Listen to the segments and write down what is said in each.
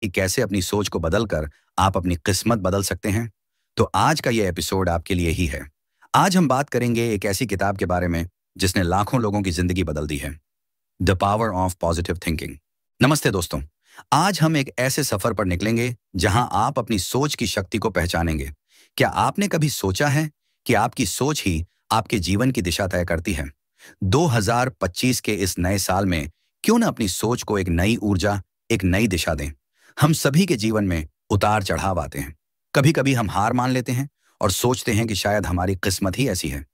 कि कैसे अपनी सोच को बदलकर आप अपनी किस्मत बदल सकते हैं। तो आज का ये एपिसोड आपके लिए ही है। आज हम बात करेंगे एक ऐसी किताब के बारे में जिसने लाखों लोगों की जिंदगी बदल दी है, the power of positive thinking. नमस्ते दोस्तों, आज हम एक ऐसे सफर पर निकलेंगे जहां आप अपनी सोच की शक्ति को पहचानेंगे। क्या आपने कभी सोचा है कि आपकी सोच ही आपके जीवन की दिशा तय करती है? 2025 के इस नए साल में क्यों न अपनी सोच को एक नई ऊर्जा, एक नई दिशा दें। हम सभी के जीवन में उतार चढ़ाव आते हैं। कभी कभी हम हार मान लेते हैं और सोचते हैं कि शायद हमारी किस्मत ही ऐसी है।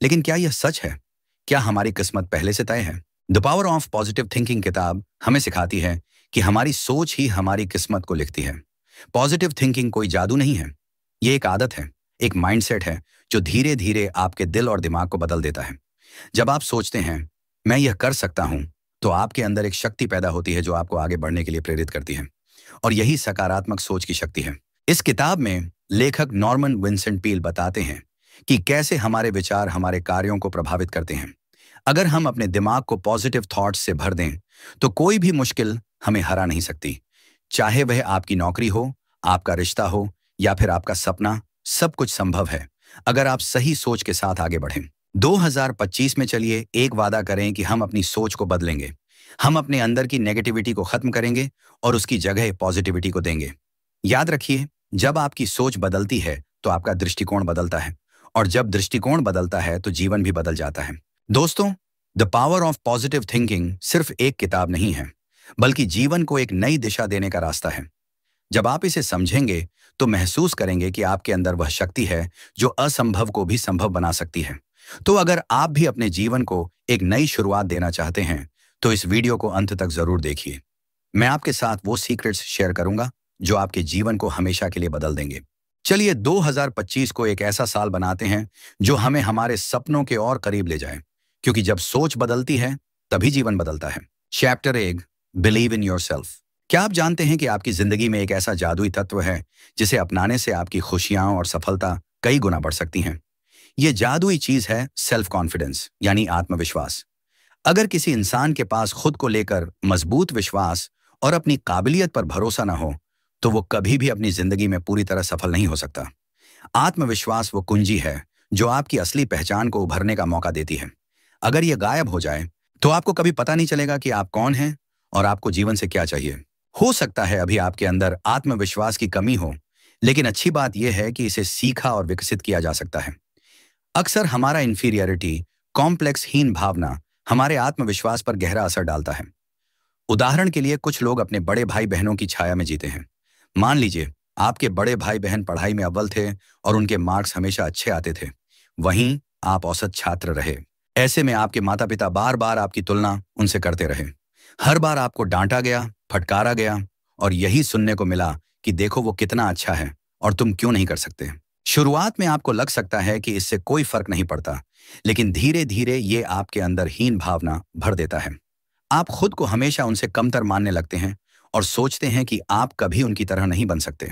लेकिन क्या यह सच है? क्या हमारी किस्मत पहले से तय है? The power of positive thinking किताब हमें सिखाती है कि हमारी सोच ही हमारी किस्मत को लिखती है। पॉजिटिव थिंकिंग कोई जादू नहीं है, ये एक आदत है, एक माइंडसेट है जो धीरे धीरे आपके दिल और दिमाग को बदल देता है। जब आप सोचते हैं मैं यह कर सकता हूं, तो आपके अंदर एक शक्ति पैदा होती है जो आपको आगे बढ़ने के लिए प्रेरित करती है। और यही सकारात्मक सोच की शक्ति है। इस किताब में लेखक नॉर्मन विंसेंट पील बताते हैं कि कैसे हमारे विचार हमारे कार्यों को प्रभावित करते हैं। अगर हम अपने दिमाग को पॉजिटिव थॉट्स से भर दें तो कोई भी मुश्किल हमें हरा नहीं सकती। चाहे वह आपकी नौकरी हो, आपका रिश्ता हो या फिर आपका सपना, सब कुछ संभव है अगर आप सही सोच के साथ आगे बढ़ें। 2025 में चलिए एक वादा करें कि हम अपनी सोच को बदलेंगे। हम अपने अंदर की नेगेटिविटी को खत्म करेंगे और उसकी जगह पॉजिटिविटी को देंगे। याद रखिए, जब आपकी सोच बदलती है तो आपका दृष्टिकोण बदलता है, और जब दृष्टिकोण बदलता है तो जीवन भी बदल जाता है। दोस्तों, the power of positive thinking सिर्फ एक किताब नहीं है, बल्कि जीवन को एक नई दिशा देने का रास्ता है। जब आप इसे समझेंगे तो महसूस करेंगे कि आपके अंदर वह शक्ति है जो असंभव को भी संभव बना सकती है। तो अगर आप भी अपने जीवन को एक नई शुरुआत देना चाहते हैं तो इस वीडियो को अंत तक जरूर देखिए। मैं आपके साथ वो सीक्रेट्स शेयर करूंगा जो आपके जीवन को हमेशा के लिए बदल देंगे। चलिए 2025 को एक ऐसा साल बनाते हैं जो हमें हमारे सपनों के और करीब ले जाए, क्योंकि जब सोच बदलती है तभी जीवन बदलता है। Chapter 1, believe in yourself. क्या आप जानते हैं कि आपकी जिंदगी में एक ऐसा जादुई तत्व है जिसे अपनाने से आपकी खुशियां और सफलता कई गुना बढ़ सकती हैं? ये जादुई चीज है सेल्फ कॉन्फिडेंस, यानी आत्मविश्वास। अगर किसी इंसान के पास खुद को लेकर मजबूत विश्वास और अपनी काबिलियत पर भरोसा ना हो तो वो कभी भी अपनी जिंदगी में पूरी तरह सफल नहीं हो सकता। आत्मविश्वास वो कुंजी है जो आपकी असली पहचान को उभरने का मौका देती है। अगर ये गायब हो जाए तो आपको कभी पता नहीं चलेगा कि आप कौन हैं और आपको जीवन से क्या चाहिए। हो सकता है अभी आपके अंदर आत्मविश्वास की कमी हो, लेकिन अच्छी बात यह है कि इसे सीखा और विकसित किया जा सकता है। अक्सर हमारा इंफीरियरिटी कॉम्प्लेक्स हीन भावना हमारे आत्मविश्वास पर गहरा असर डालता है। उदाहरण के लिए, कुछ लोग अपने बड़े भाई बहनों की छाया में जीते हैं। मान लीजिए आपके बड़े भाई बहन पढ़ाई में अव्वल थे और उनके मार्क्स हमेशा अच्छे आते थे, वहीं आप औसत छात्र रहे। ऐसे में आपके माता पिता बार बार आपकी तुलना उनसे करते रहे। हर बार आपको डांटा गया, फटकारा गया और यही सुनने को मिला कि देखो वो कितना अच्छा है और तुम क्यों नहीं कर सकते। शुरुआत में आपको लग सकता है कि इससे कोई फर्क नहीं पड़ता, लेकिन धीरे धीरे ये आपके अंदर हीन भावना भर देता है। आप खुद को हमेशा उनसे कमतर मानने लगते हैं और सोचते हैं कि आप कभी उनकी तरह नहीं बन सकते।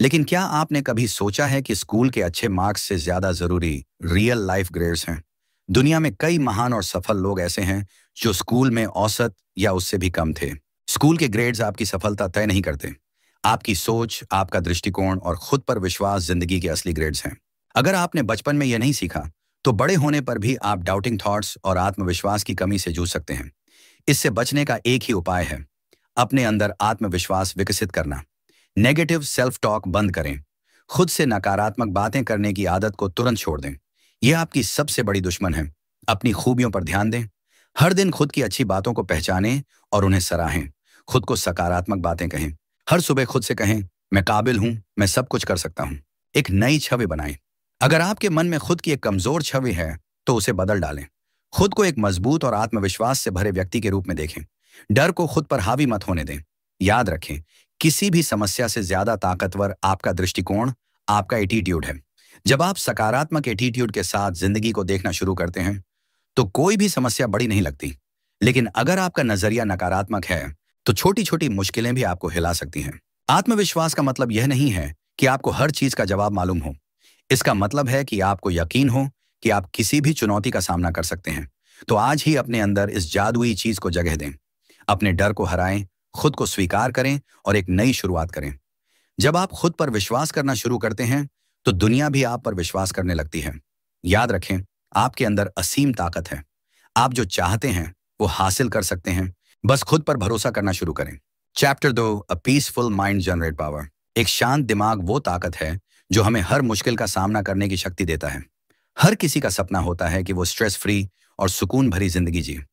लेकिन क्या आपने कभी सोचा है कि स्कूल के अच्छे मार्क्स से ज्यादा जरूरी रियल लाइफ ग्रेड्स हैं? दुनिया में कई महान और सफल लोग ऐसे हैं जो स्कूल में औसत या उससे भी कम थे। स्कूल के ग्रेड्स आपकी सफलता तय नहीं करते। आपकी सोच, आपका दृष्टिकोण और खुद पर विश्वास जिंदगी के असली ग्रेड्स हैं। अगर आपने बचपन में यह नहीं सीखा तो बड़े होने पर भी आप डाउटिंग थॉट्स और आत्मविश्वास की कमी से जूझ सकते हैं। इससे बचने का एक ही उपाय है, अपने अंदर आत्मविश्वास विकसित करना। नेगेटिव सेल्फ टॉक बंद करें। खुद से नकारात्मक बातें करने की आदत को तुरंत छोड़ दें। यह आपकी सबसे बड़ी दुश्मन है। अपनी खूबियों पर ध्यान दें। हर दिन खुद की अच्छी बातों को पहचानें और उन्हें सराहें। खुद को सकारात्मक बातें कहें। हर सुबह खुद से कहें, मैं काबिल हूं, मैं सब कुछ कर सकता हूं। एक नई छवि बनाएं। अगर आपके मन में खुद की एक कमजोर छवि है तो उसे बदल डालें। खुद को एक मजबूत और आत्मविश्वास से भरे व्यक्ति के रूप में देखें। डर को खुद पर हावी मत होने दें। याद रखें, किसी भी समस्या से ज्यादा ताकतवर आपका दृष्टिकोण, आपका एटीट्यूड है। जब आप सकारात्मक एटीट्यूड के साथ जिंदगी को देखना शुरू करते हैं तो कोई भी समस्या बड़ी नहीं लगती। लेकिन अगर आपका नजरिया नकारात्मक है तो छोटी छोटी मुश्किलें भी आपको हिला सकती हैं। आत्मविश्वास का मतलब यह नहीं है कि आपको हर चीज का जवाब मालूम हो। इसका मतलब है कि आपको यकीन हो कि आप किसी भी चुनौती का सामना कर सकते हैं। तो आज ही अपने अंदर इस जादुई चीज को जगह दें। अपने डर को हराएं खुद को स्वीकार करें और एक नई शुरुआत करें। जब आप खुद पर विश्वास करना शुरू करते हैं तो दुनिया भी आप पर विश्वास करने लगती है। याद रखें, आपके अंदर असीम ताकत है। आप जो चाहते हैं वो हासिल कर सकते हैं। बस खुद पर भरोसा करना शुरू करें। Chapter 2, a peaceful mind generate power. एक शांत दिमाग वो ताकत है जो हमें हर मुश्किल का सामना करने की शक्ति देता है। हर किसी का सपना होता है कि वो स्ट्रेस फ्री और सुकून भरी जिंदगी जिए।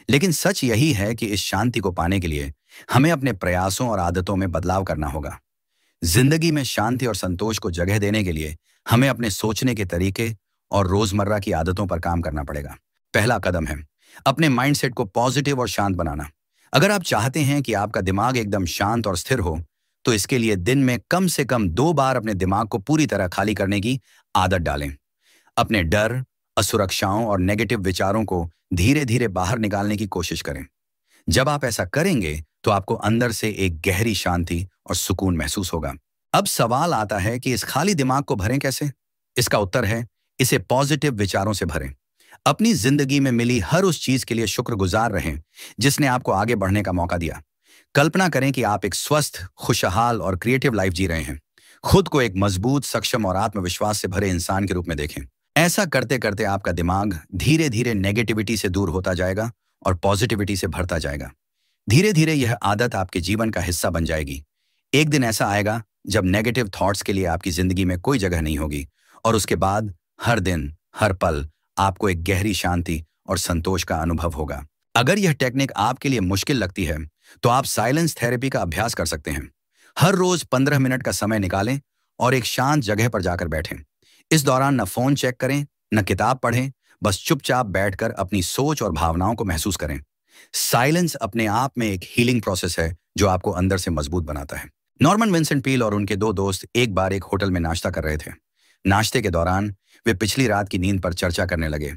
लेकिन सच यही है कि इस शांति को पाने के लिए हमें अपने प्रयासों और आदतों में बदलाव करना होगा। जिंदगी में शांति और संतोष को जगह देने के लिए हमें अपने सोचने के तरीके और रोजमर्रा की आदतों पर काम करना पड़ेगा। पहला कदम है अपने माइंडसेट को पॉजिटिव और शांत बनाना। अगर आप चाहते हैं कि आपका दिमाग एकदम शांत और स्थिर हो, तो इसके लिए दिन में कम से कम 2 बार अपने दिमाग को पूरी तरह खाली करने की आदत डालें। अपने डर, असुरक्षाओं और नेगेटिव विचारों को धीरे धीरे बाहर निकालने की कोशिश करें। जब आप ऐसा करेंगे तो आपको अंदर से एक गहरी शांति और सुकून महसूस होगा। अब सवाल आता है कि इस खाली दिमाग को भरें कैसे? इसका उत्तर है, इसे पॉजिटिव विचारों से भरें। अपनी जिंदगी में मिली हर उस चीज के लिए शुक्रगुजार रहें जिसने आपको आगे बढ़ने का मौका दिया। कल्पना करें कि आप एक स्वस्थ, खुशहाल और क्रिएटिव लाइफ जी रहे हैं। खुद को एक मजबूत, सक्षम और आत्मविश्वास से भरे इंसान के रूप में देखें। ऐसा करते करते आपका दिमाग धीरे धीरे नेगेटिविटी से दूर होता जाएगा और पॉजिटिविटी से भरता जाएगा। धीरे धीरे यह आदत आपके जीवन का हिस्सा बन जाएगी। एक दिन ऐसा आएगा जब नेगेटिव थॉट्स के लिए आपकी जिंदगी में कोई जगह नहीं होगी और उसके बाद हर दिन, हर पल आपको एक गहरी शांति और संतोष का अनुभव होगा। अगर यह टेक्निक आपके लिए मुश्किल लगती है तो आप साइलेंस थेरेपी का अभ्यास कर सकते हैं। हर रोज 15 मिनट का समय निकालें और एक शांत जगह पर जाकर बैठें। इस दौरान न फोन चेक करें, न किताब पढ़ें, बस चुपचाप बैठकर अपनी सोच और भावनाओं को महसूस करें। साइलेंस अपने आप में एक हीलिंग प्रोसेस है जो आपको अंदर से मजबूत बनाता है। नॉर्मन विंसेंट पील और उनके 2 दोस्त एक बार एक होटल में नाश्ता कर रहे थे। नाश्ते के दौरान वे पिछली रात की नींद पर चर्चा करने लगे।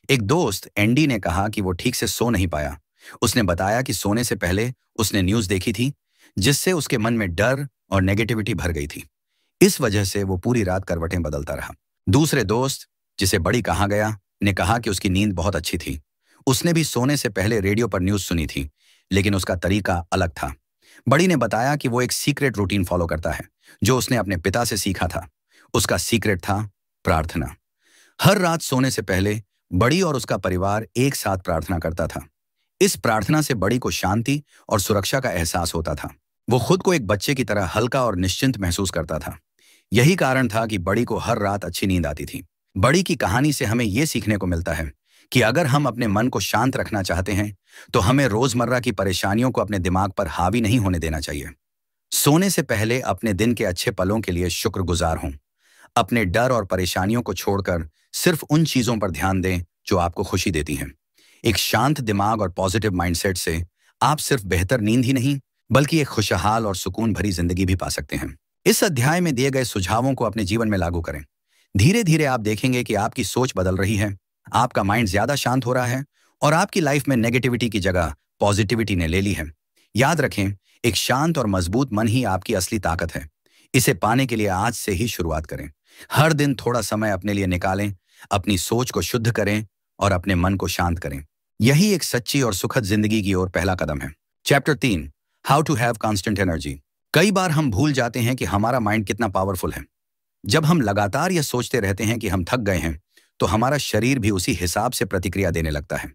एक दोस्त एंडी ने कहा कि वो ठीक से सो नहीं पाया। उसने बताया कि सोने से पहले उसने न्यूज़ देखी थी जिससे उसके मन में डर और नेगेटिविटी भर गई थी। इस वजह से वो पूरी रात करवटें बदलता रहा। दूसरे दोस्त, जिसे बड़ी कहा गया, ने कहा कि उसकी नींद बहुत अच्छी थी। उसने भी सोने से पहले रेडियो पर न्यूज़ सुनी थी, लेकिन उसका तरीका अलग था। बड़ी ने बताया कि वो एक सीक्रेट रूटीन फॉलो करता है जो उसने अपने पिता से सीखा था। उसका सीक्रेट था प्रार्थना। हर रात सोने से पहले बड़ी और उसका परिवार एक साथ प्रार्थना करता था। इस प्रार्थना से बड़ी को शांति और सुरक्षा का एहसास होता था। वो खुद को एक बच्चे की तरह हल्का और निश्चिंत महसूस करता था। यही कारण था कि बड़ी को हर रात अच्छी नींद आती थी। बड़ी की कहानी से हमें यह सीखने को मिलता है कि अगर हम अपने मन को शांत रखना चाहते हैं तो हमें रोजमर्रा की परेशानियों को अपने दिमाग पर हावी नहीं होने देना चाहिए। सोने से पहले अपने दिन के अच्छे पलों के लिए शुक्रगुजार हों। अपने डर और परेशानियों को छोड़कर सिर्फ उन चीजों पर ध्यान दें जो आपको खुशी देती हैं। एक शांत दिमाग और पॉजिटिव माइंडसेट से आप सिर्फ बेहतर नींद ही नहीं बल्कि एक खुशहाल और सुकून भरी जिंदगी भी पा सकते हैं। इस अध्याय में दिए गए सुझावों को अपने जीवन में लागू करें। धीरे धीरे आप देखेंगे कि आपकी सोच बदल रही है, आपका माइंड ज्यादा शांत हो रहा है और आपकी लाइफ में नेगेटिविटी की जगह पॉजिटिविटी ने ले ली है। याद रखें, एक शांत और मजबूत मन ही आपकी असली ताकत है। इसे पाने के लिए आज से ही शुरुआत करें। हर दिन थोड़ा समय अपने लिए निकालें, अपनी सोच को शुद्ध करें और अपने मन को शांत करें। यही एक सच्ची और सुखद जिंदगी की ओर पहला कदम है। Chapter 3, how to have constant energy. कई बार हम भूल जाते हैं कि हमारा माइंड कितना पावरफुल है। जब हम लगातार यह सोचते रहते हैं कि हम थक गए हैं तो हमारा शरीर भी उसी हिसाब से प्रतिक्रिया देने लगता है।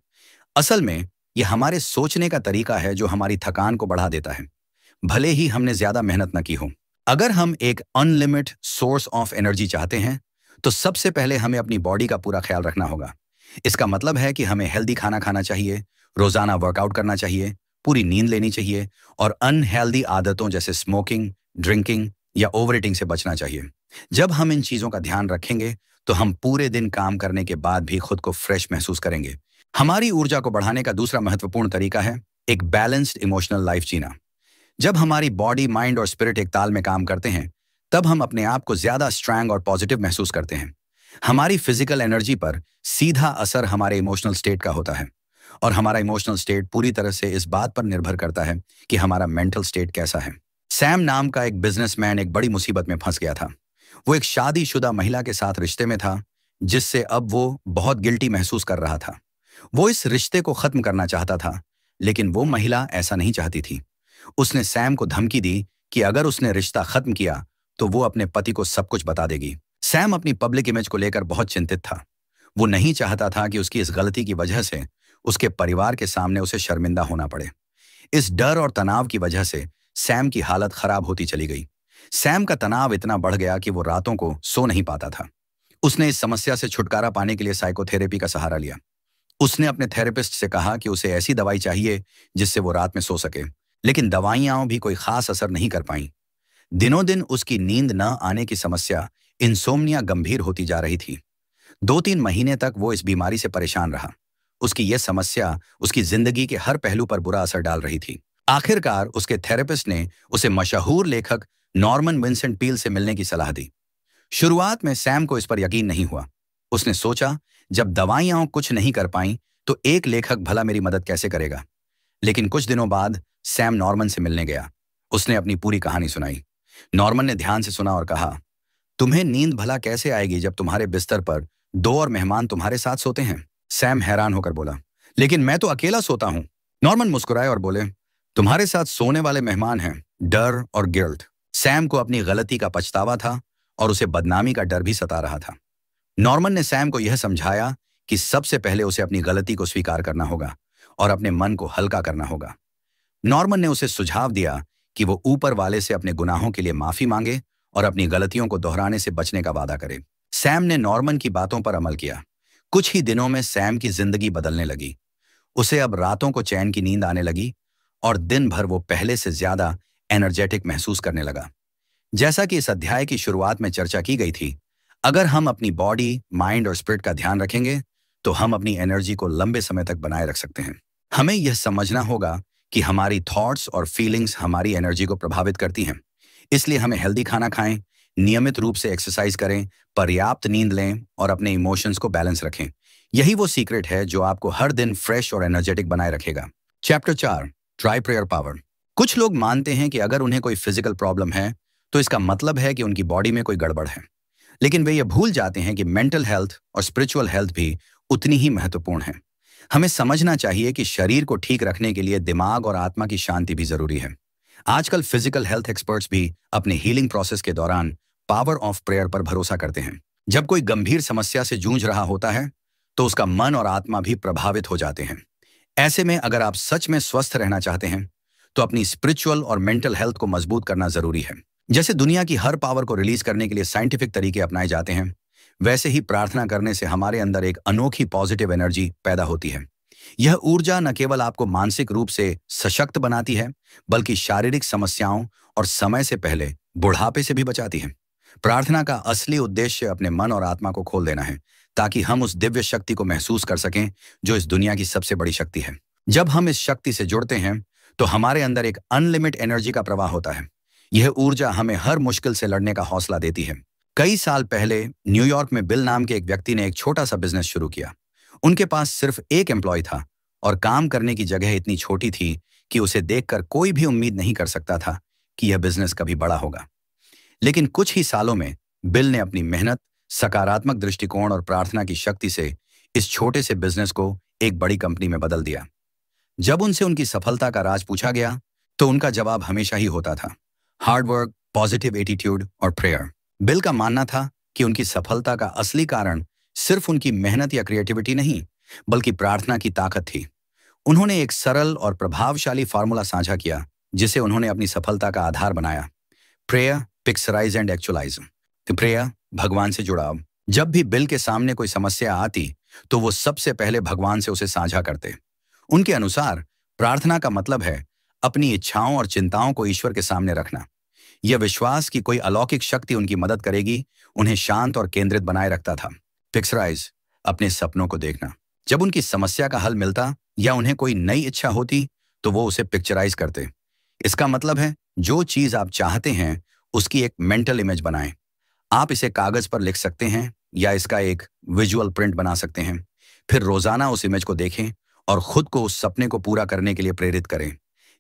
असल में यह हमारे सोचने का तरीका है जो हमारी थकान को बढ़ा देता है, भले ही हमने ज्यादा मेहनत न की हो। अगर हम एक अनलिमिटेड सोर्स ऑफ एनर्जी चाहते हैं तो सबसे पहले हमें अपनी बॉडी का पूरा ख्याल रखना होगा। इसका मतलब है कि हमें हेल्दी खाना खाना चाहिए, रोजाना वर्कआउट करना चाहिए, पूरी नींद लेनी चाहिए और अनहेल्दी आदतों जैसे स्मोकिंग, ड्रिंकिंग या ओवरईटिंग से बचना चाहिए। जब हम इन चीजों का ध्यान रखेंगे तो हम पूरे दिन काम करने के बाद भी खुद को फ्रेश महसूस करेंगे। हमारी ऊर्जा को बढ़ाने का दूसरा महत्वपूर्ण तरीका है एक बैलेंस्ड इमोशनल लाइफ जीना। जब हमारी बॉडी, माइंड और स्पिरिट एक ताल में काम करते हैं तब हम अपने आप को ज्यादा स्ट्रांग और पॉजिटिव महसूस करते हैं। हमारी फिजिकल एनर्जी पर सीधा असर हमारे इमोशनल स्टेट का होता है और हमारा इमोशनल स्टेट पूरी तरह से इस बात पर निर्भर करता है कि हमारा मेंटल स्टेट कैसा है। सैम नाम का एक बिजनेसमैन एक बड़ी मुसीबत में फंस गया था। वो एक शादीशुदा महिला के साथ रिश्ते में था जिससे अब वो बहुत गिल्टी महसूस कर रहा था। वो इस रिश्ते को खत्म करना चाहता था, लेकिन वो महिला ऐसा नहीं चाहती थी। उसने सैम को धमकी दी कि अगर उसने रिश्ता खत्म किया तो वो अपने पति को सब कुछ बता देगी। सैम अपनी पब्लिक इमेज को लेकर बहुत चिंतित था। वो नहीं चाहता था कि उसकी इस गलती की वजह से उसके परिवार के सामने उसे शर्मिंदा होना पड़े। इस डर और तनाव की वजह से सैम की हालत खराब होती चली गई। सैम का तनाव इतना बढ़ गया कि वो रातों को सो नहीं पाता था। उसने इस समस्या से छुटकारा पाने के लिए साइकोथेरेपी का सहारा लिया। उसने अपने थेरेपिस्ट से कहा कि उसे ऐसी दवाई चाहिए जिससे वो रात में सो सके, लेकिन दवाइयां भी कोई खास असर नहीं कर पाईं। दिनों दिन उसकी नींद न आने की समस्या इंसोम्निया गंभीर होती जा रही थी। 2-3 महीने तक वो इस बीमारी से परेशान रहा। उसकी यह समस्या उसकी जिंदगी के हर पहलू पर बुरा असर डाल रही थी। आखिरकार उसके थेरेपिस्ट ने उसे मशहूर लेखक नॉर्मन विंसेंट पील से मिलने की सलाह दी। शुरुआत में सैम को इस पर यकीन नहीं हुआ। उसने सोचा, जब दवाइयां कुछ नहीं कर पाईं तो एक लेखक भला मेरी मदद कैसे करेगा। लेकिन कुछ दिनों बाद सैम नॉर्मन से मिलने गया। उसने अपनी पूरी कहानी सुनाई। नॉर्मन ने ध्यान से सुना और कहा, तुम्हें नींद भला कैसे आएगी जब तुम्हारे बिस्तर पर 2 और मेहमान तुम्हारे साथ सोते हैं। सैम हैरान होकर बोला, लेकिन मैं तो अकेला सोता हूं। नॉर्मन मुस्कुराए और बोले, तुम्हारे साथ सोने वाले मेहमान हैं डर और गिल्ट। सैम को अपनी गलती का पछतावा था और उसे बदनामी का डर भी सता रहा था। नॉर्मन ने सैम को यह समझाया कि सबसे पहले उसे अपनी गलती को स्वीकार करना होगा और अपने मन को हल्का करना होगा। नॉर्मन ने उसे सुझाव दिया कि वो ऊपर वाले से अपने गुनाहों के लिए माफी मांगे और अपनी गलतियों को दोहराने से बचने का वादा करे। सैम ने नॉर्मन की बातों पर अमल किया। कुछ ही दिनों में सैम की जिंदगी बदलने लगी। उसे अब रातों को चैन की नींद आने लगी और दिन भर वो पहले से ज्यादा एनर्जेटिक महसूस करने लगा। जैसा कि इस अध्याय की शुरुआत में चर्चा की गई थी, अगर हम अपनी बॉडी, माइंड और स्पिरिट का ध्यान रखेंगे तो हम अपनी एनर्जी को लंबे समय तक बनाए रख सकते हैं। हमें यह समझना होगा कि हमारी थॉट्स और फीलिंग्स हमारी एनर्जी को प्रभावित करती हैं। इसलिए हमें हेल्दी खाना खाएं, नियमित रूप से एक्सरसाइज करें, पर्याप्त नींद लें और अपने इमोशंस को बैलेंस रखें। यही वो सीक्रेट है जो आपको हर दिन फ्रेश और एनर्जेटिक बनाए रखेगा। Chapter 4, try prayer power. कुछ लोग मानते हैं कि अगर उन्हें कोई फिजिकल प्रॉब्लम है तो इसका मतलब है कि उनकी बॉडी में कोई गड़बड़ है। लेकिन वे ये भूल जाते हैं कि मेंटल हेल्थ और स्पिरिचुअल हेल्थ भी उतनी ही महत्वपूर्ण है। हमें समझना चाहिए कि शरीर को ठीक रखने के लिए दिमाग और आत्मा की शांति भी जरूरी है। आजकल फिजिकल हेल्थ एक्सपर्ट्स भी अपने हीलिंग प्रोसेस के दौरान पावर ऑफ प्रेयर पर भरोसा करते हैं। जब कोई गंभीर समस्या से जूझ रहा होता है तो उसका मन और आत्मा भी प्रभावित हो जाते हैं। ऐसे में अगर आप सच में स्वस्थ रहना चाहते हैं तो अपनी स्पिरिचुअल और मेंटल हेल्थ को मजबूत करना जरूरी है। जैसे दुनिया की हर पावर को रिलीज करने के लिए साइंटिफिक तरीके अपनाए जाते हैं, वैसे ही प्रार्थना करने से हमारे अंदर एक अनोखी पॉजिटिव एनर्जी पैदा होती है। यह ऊर्जा न केवल आपको मानसिक रूप से सशक्त बनाती है, बल्कि शारीरिक समस्याओं और समय से पहले बुढ़ापे से भी बचाती है। प्रार्थना का असली उद्देश्य अपने मन और आत्मा को खोल देना है, ताकि हम उस दिव्य शक्ति को महसूस कर सकें जो इस दुनिया की सबसे बड़ी शक्ति है। जब हम इस शक्ति से जुड़ते हैं तो हमारे अंदर एक अनलिमिटेड एनर्जी का प्रवाह होता है। यह ऊर्जा हमें हर मुश्किल से लड़ने का हौसला देती है। कई साल पहले न्यूयॉर्क में बिल नाम के एक व्यक्ति ने एक छोटा सा बिजनेस शुरू किया। उनके पास सिर्फ एक एम्प्लॉय था और काम करने की जगह इतनी छोटी थी कि उसे देखकर कोई भी उम्मीद नहीं कर सकता था कि यह बिजनेस कभी बड़ा होगा। लेकिन कुछ ही सालों में बिल ने अपनी मेहनत, सकारात्मक दृष्टिकोण और प्रार्थना की शक्ति से इस छोटे से बिजनेस को एक बड़ी कंपनी में बदल दिया। जब उनसे उनकी सफलता का राज पूछा गया तो उनका जवाब हमेशा ही होता था, हार्ड वर्क, पॉजिटिव एटीट्यूड और प्रेयर। बिल का मानना था कि उनकी सफलता का असली कारण सिर्फ उनकी मेहनत या क्रिएटिविटी नहीं, बल्कि प्रार्थना की ताकत थी। उन्होंने एक सरल और प्रभावशाली फार्मूला साझा किया जिसे उन्होंने अपनी सफलता का आधार बनाया। Prayer, picturize and actualize. Prayer, भगवान से जुड़ाव। जब भी बिल के सामने कोई समस्या आती तो वो सबसे पहले भगवान से उसे साझा करते। उनके अनुसार प्रार्थना का मतलब है अपनी इच्छाओं और चिंताओं को ईश्वर के सामने रखना। यह विश्वास कि कोई अलौकिक शक्ति उनकी मदद करेगी उन्हें शांत और केंद्रित बनाए रखता था। पिक्चराइज, अपने सपनों को देखना। जब उनकी समस्या का हल मिलता या उन्हें कोई नई इच्छा होती तो वो उसे पिक्चराइज करते। इसका मतलब है जो चीज आप चाहते हैं उसकी एक मेंटल इमेज बनाएं। आप इसे कागज पर लिख सकते हैं या इसका एक विजुअल प्रिंट बना सकते हैं। फिर रोजाना उस इमेज को देखें और खुद को उस सपने को पूरा करने के लिए प्रेरित करें।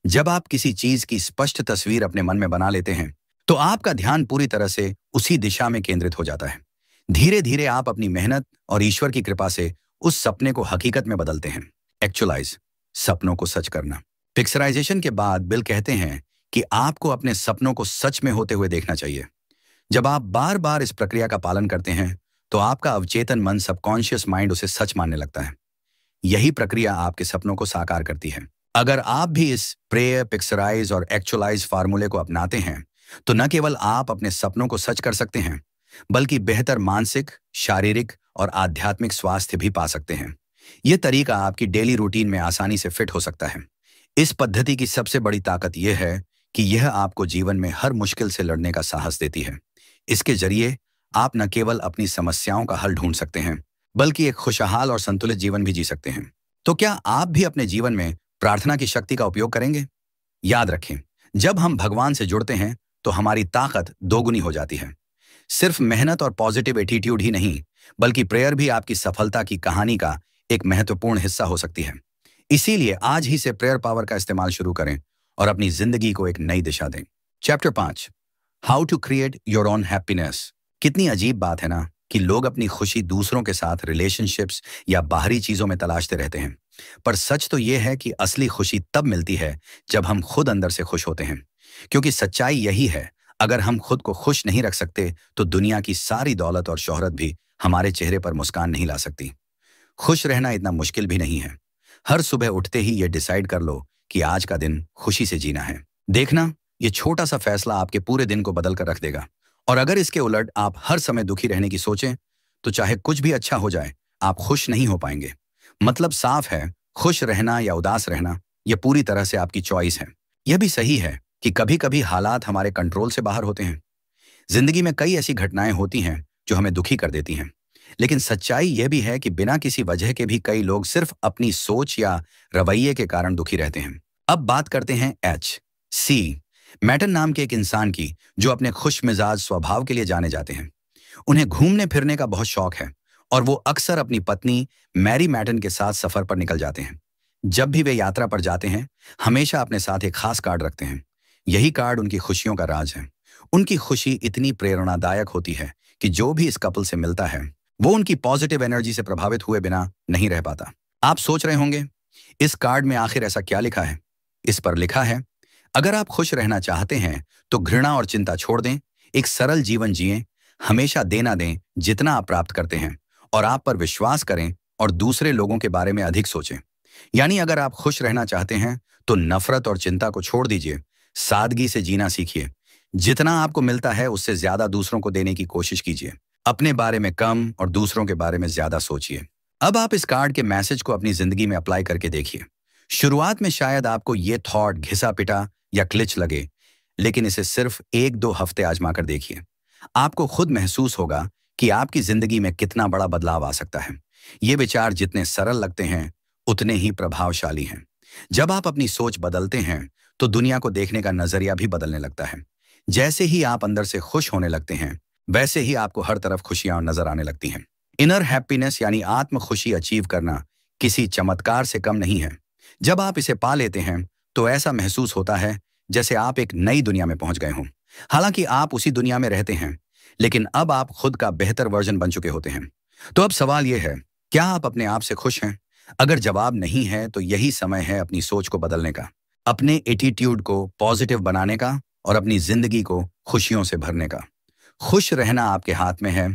जब आप किसी चीज की स्पष्ट तस्वीर अपने मन में बना लेते हैं तो आपका ध्यान पूरी तरह से उसी दिशा में केंद्रित हो जाता है। धीरे धीरे आप अपनी मेहनत और ईश्वर की कृपा से उस सपने को हकीकत में बदलते हैं। एक्चुअलाइज, सपनों को सच करना। पिक्चराइजेशन के बाद बिल कहते हैं कि आपको अपने सपनों को सच में होते हुए देखना चाहिए। जब आप बार बार इस प्रक्रिया का पालन करते हैं तो आपका अवचेतन मन सबकॉन्शियस माइंड उसे सच मानने लगता है। यही प्रक्रिया आपके सपनों को साकार करती है। अगर आप भी इस प्रे, पिक्चराइज और एक्चुअलाइज फार्मूले को अपनाते हैं तो न केवल आप अपने सपनों को सच कर सकते हैं बल्कि बेहतर मानसिक, शारीरिक और आध्यात्मिक स्वास्थ्य भी पा सकते हैं। यह तरीका आपकी डेली रूटीन में आसानी से फिट हो सकता है। इस पद्धति की सबसे बड़ी ताकत यह है कि यह आपको जीवन में हर मुश्किल से लड़ने का साहस देती है। इसके जरिए आप न केवल अपनी समस्याओं का हल ढूंढ सकते हैं बल्कि एक खुशहाल और संतुलित जीवन भी जी सकते हैं। तो क्या आप भी अपने जीवन में प्रार्थना की शक्ति का उपयोग करेंगे? याद रखें, जब हम भगवान से जुड़ते हैं तो हमारी ताकत दोगुनी हो जाती है। सिर्फ मेहनत और पॉजिटिव एटीट्यूड ही नहीं बल्कि प्रेयर भी आपकी सफलता की कहानी का एक महत्वपूर्ण हिस्सा हो सकती है। इसीलिए आज ही से प्रेयर पावर का इस्तेमाल शुरू करें और अपनी जिंदगी को एक नई दिशा दें। Chapter 5, how to create your own happiness. कितनी अजीब बात है ना कि लोग अपनी खुशी दूसरों के साथ रिलेशनशिप्स या बाहरी चीजों में तलाशते रहते हैं, पर सच तो यह है कि असली खुशी तब मिलती है जब हम खुद अंदर से खुश होते हैं। क्योंकि सच्चाई यही है, अगर हम खुद को खुश नहीं रख सकते तो दुनिया की सारी दौलत और शोहरत भी हमारे चेहरे पर मुस्कान नहीं ला सकती। खुश रहना इतना मुश्किल भी नहीं है। हर सुबह उठते ही ये डिसाइड कर लो कि आज का दिन खुशी से जीना है। देखना, ये छोटा सा फैसला आपके पूरे दिन को बदल कर रख देगा। और अगर इसके उलट आप हर समय दुखी रहने की सोचें तो चाहे कुछ भी अच्छा हो जाए, आप खुश नहीं हो पाएंगे। मतलब साफ है, खुश रहना या उदास रहना यह पूरी तरह से आपकी चॉइस है। यह भी सही है कि कभी कभी हालात हमारे कंट्रोल से बाहर होते हैं। जिंदगी में कई ऐसी घटनाएं होती हैं जो हमें दुखी कर देती हैं, लेकिन सच्चाई यह भी है कि बिना किसी वजह के भी कई लोग सिर्फ अपनी सोच या रवैये के कारण दुखी रहते हैं। अब बात करते हैं H.C. मैटन नाम के एक इंसान की, जो अपने खुश मिजाज स्वभाव के लिए जाने जाते हैं। उन्हें घूमने फिरने का बहुत शौक है और वो अक्सर अपनी पत्नी मैरी मैटन के साथ सफर पर निकल जाते हैं। जब भी वे यात्रा पर जाते हैं, हमेशा अपने साथ एक खास कार्ड रखते हैं। यही कार्ड उनकी खुशियों का राज है। उनकी खुशी इतनी प्रेरणादायक होती है कि जो भी इस कपल से मिलता है वो उनकी पॉजिटिव एनर्जी से प्रभावित हुए बिना नहीं रह पाता। आप सोच रहे होंगे, इस कार्ड में आखिर ऐसा क्या लिखा है? इस पर लिखा है, अगर आप खुश रहना चाहते हैं तो घृणा और चिंता छोड़ दें, एक सरल जीवन जिएं, हमेशा देना दें जितना आप प्राप्त करते हैं, और आप पर विश्वास करें और दूसरे लोगों के बारे में अधिक सोचें। यानी अगर आप खुश रहना चाहते हैं तो नफरत और चिंता को छोड़ दीजिए, सादगी से जीना सीखिए। जितना आपको मिलता है उससे ज्यादा दूसरों को देने की कोशिश कीजिए। अपने बारे में कम और दूसरों के बारे में ज्यादा सोचिए। अब आप इस कार्ड के मैसेज को अपनी जिंदगी में अप्लाई करके देखिए। शुरुआत में शायद आपको ये थॉट घिसा पिटा या क्लिच लगे, लेकिन इसे सिर्फ 1-2 हफ्ते आजमा कर देखिए। आपको खुद महसूस होगा कि आपकी जिंदगी में कितना बड़ा बदलाव आ सकता है। ये विचार जितने सरल लगते हैं उतने ही प्रभावशाली हैं। जब आप अपनी सोच बदलते हैं तो दुनिया को देखने का नजरिया भी बदलने लगता है। जैसे ही आप अंदर से खुश होने लगते हैं, वैसे ही आपको हर तरफ खुशियां नजर आने लगती हैं। इनर हैप्पीनेस यानी आत्म खुशी अचीव करना किसी चमत्कार से कम नहीं है। जब आप इसे पा लेते हैं तो ऐसा महसूस होता है जैसे आप एक नई दुनिया में पहुंच गए हों। हालांकि आप उसी दुनिया में रहते हैं, लेकिन अब आप खुद का बेहतर वर्जन बन चुके होते हैं। तो अब सवाल यह है, क्या आप अपने आप से खुश हैं? अगर जवाब नहीं है तो यही समय है अपनी सोच को बदलने का, अपने एटीट्यूड को पॉजिटिव बनाने का और अपनी जिंदगी को खुशियों से भरने का। खुश रहना आपके हाथ में है,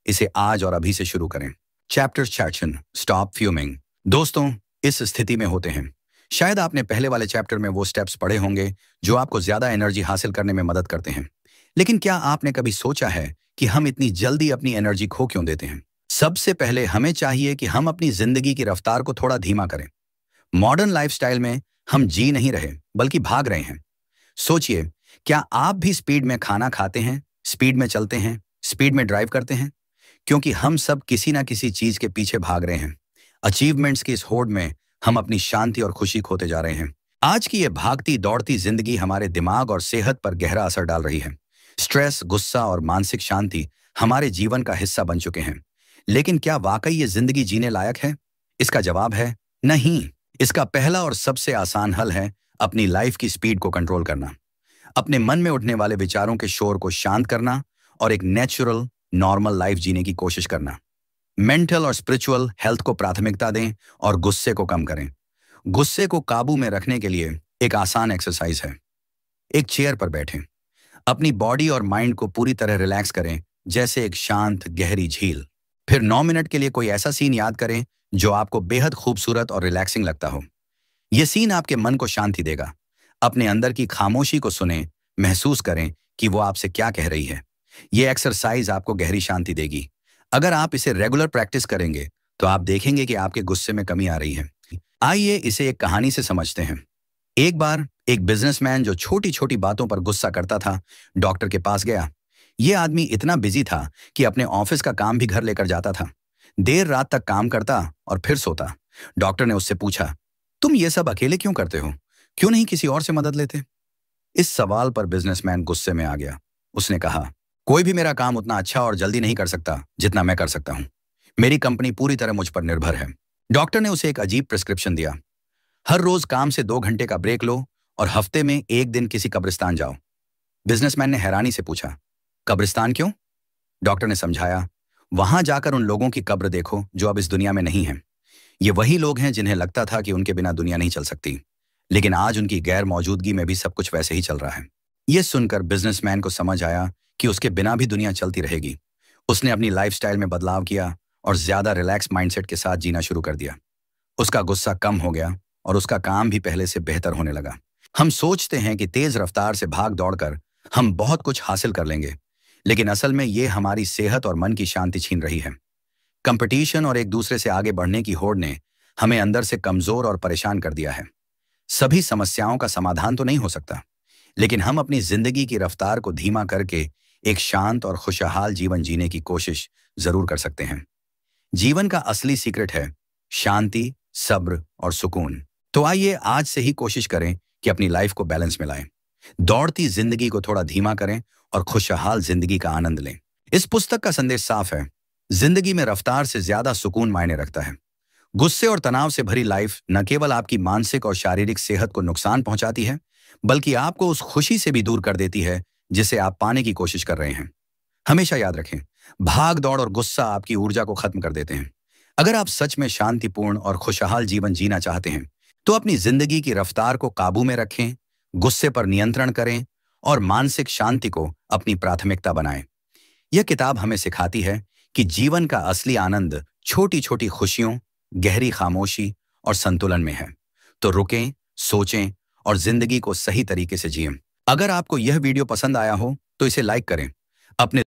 इसे आज और अभी से शुरू करें। Chapter 6, stop fuming. दोस्तों, इस स्थिति में होते हैं। शायद आपने पहले वाले चैप्टर में वो स्टेप्स पढ़े होंगे जो आपको ज्यादा एनर्जी हासिल करने में मदद करते हैं, लेकिन क्या आपने कभी सोचा है कि हम इतनी जल्दी अपनी एनर्जी खो क्यों देते हैं? सबसे पहले हमें चाहिए कि हम अपनी जिंदगी की रफ्तार को थोड़ा धीमा करें। मॉडर्न लाइफस्टाइल में हम जी नहीं रहे बल्कि भाग रहे हैं। सोचिए, क्या आप भी स्पीड में खाना खाते हैं, स्पीड में चलते हैं, स्पीड में ड्राइव करते हैं? क्योंकि हम सब किसी ना किसी चीज के पीछे भाग रहे हैं। अचीवमेंट्स की इस होड़ में हम अपनी शांति और खुशी खोते जा रहे हैं। आज की ये भागती दौड़ती जिंदगी हमारे दिमाग और सेहत पर गहरा असर डाल रही है। स्ट्रेस, गुस्सा और मानसिक शांति हमारे जीवन का हिस्सा बन चुके हैं। लेकिन क्या वाकई ये जिंदगी जीने लायक है? इसका जवाब है नहीं। इसका पहला और सबसे आसान हल है अपनी लाइफ की स्पीड को कंट्रोल करना, अपने मन में उठने वाले विचारों के शोर को शांत करना और एक नेचुरल, नॉर्मल लाइफ जीने की कोशिश करना। मेंटल और स्पिरिचुअल हेल्थ को प्राथमिकता दें और गुस्से को कम करें। गुस्से को काबू में रखने के लिए एक आसान एक्सरसाइज है। एक चेयर पर बैठें, अपनी बॉडी और माइंड को पूरी तरह रिलैक्स करें, जैसे एक शांत गहरी झील। फिर 9 मिनट के लिए कोई ऐसा सीन याद करें जो आपको बेहद खूबसूरत और रिलैक्सिंग लगता हो। यह सीन आपके मन को शांति देगा। अपने अंदर की खामोशी को सुनें, महसूस करें कि वो आपसे क्या कह रही है। यह एक्सरसाइज आपको गहरी शांति देगी। अगर आप इसे रेगुलर प्रैक्टिस करेंगे तो आप देखेंगे कि आपके गुस्से में कमी आ रही है। आइए इसे एक कहानी से समझते हैं। एक बार एक बिजनेसमैन जो छोटी छोटी बातों पर गुस्सा करता था, डॉक्टर के पास गया। यह आदमी इतना बिजी था कि अपने ऑफिस का काम भी घर लेकर जाता था। देर रात तक काम करता और फिर सोता। डॉक्टर ने उससे पूछा, तुम ये सब अकेले क्यों करते हो? क्यों नहीं किसी और से मदद लेते? इस सवाल पर बिजनेसमैन गुस्से में आ गया। उसने कहा, कोई भी मेरा काम उतना अच्छा और जल्दी नहीं कर सकता जितना मैं कर सकता हूं। मेरी कंपनी पूरी तरह मुझ पर निर्भर है। डॉक्टर ने उसे एक अजीब प्रिस्क्रिप्शन दिया। हर रोज काम से 2 घंटे का ब्रेक लो और हफ्ते में 1 दिन किसी कब्रिस्तान जाओ। बिजनेसमैन ने हैरानी से पूछा, कब्रिस्तान क्यों? डॉक्टर ने समझाया, वहां जाकर उन लोगों की कब्र देखो जो अब इस दुनिया में नहीं है। ये वही लोग हैं जिन्हें लगता था कि उनके बिना दुनिया नहीं चल सकती, लेकिन आज उनकी गैर मौजूदगी में भी सब कुछ वैसे ही चल रहा है। यह सुनकर बिजनेसमैन को समझ आया कि उसके बिना भी दुनिया चलती रहेगी। उसने अपनी लाइफस्टाइल में बदलाव किया और ज्यादा रिलैक्स माइंडसेट के साथ जीना शुरू कर दिया। उसका गुस्सा कम हो गया और उसका काम भी पहले से बेहतर होने लगा। हम सोचते हैं कि तेज रफ्तार से भाग दौड़कर हम बहुत कुछ हासिल कर लेंगे, लेकिन असल में ये हमारी सेहत और मन की शांति छीन रही है। कंपटीशन और एक दूसरे से आगे बढ़ने की होड़ ने हमें अंदर से कमजोर और परेशान कर दिया है। सभी समस्याओं का समाधान तो नहीं हो सकता, लेकिन हम अपनी जिंदगी की रफ्तार को धीमा करके एक शांत और खुशहाल जीवन जीने की कोशिश जरूर कर सकते हैं। जीवन का असली सीक्रेट है शांति, सब्र और सुकून। तो आइए आज से ही कोशिश करें कि अपनी लाइफ को बैलेंस में लाएं। दौड़ती जिंदगी को थोड़ा धीमा करें और खुशहाल जिंदगी का आनंद लें। इस पुस्तक का संदेश साफ है, जिंदगी में रफ्तार से ज्यादा सुकून मायने रखता है। गुस्से और तनाव से भरी लाइफ न केवल आपकी मानसिक और शारीरिक सेहत को नुकसान पहुंचाती है, बल्कि आपको उस खुशी से भी दूर कर देती है जिसे आप पाने की कोशिश कर रहे हैं। हमेशा याद रखें, भाग दौड़ और गुस्सा आपकी ऊर्जा को खत्म कर देते हैं। अगर आप सच में शांतिपूर्ण और खुशहाल जीवन जीना चाहते हैं तो अपनी जिंदगी की रफ्तार को काबू में रखें, गुस्से पर नियंत्रण करें और मानसिक शांति को अपनी प्राथमिकता बनाएं। यह किताब हमें सिखाती है कि जीवन का असली आनंद छोटी छोटी खुशियों, गहरी खामोशी और संतुलन में है। तो रुकें, सोचें और जिंदगी को सही तरीके से जिएं। अगर आपको यह वीडियो पसंद आया हो तो इसे लाइक करें, अपने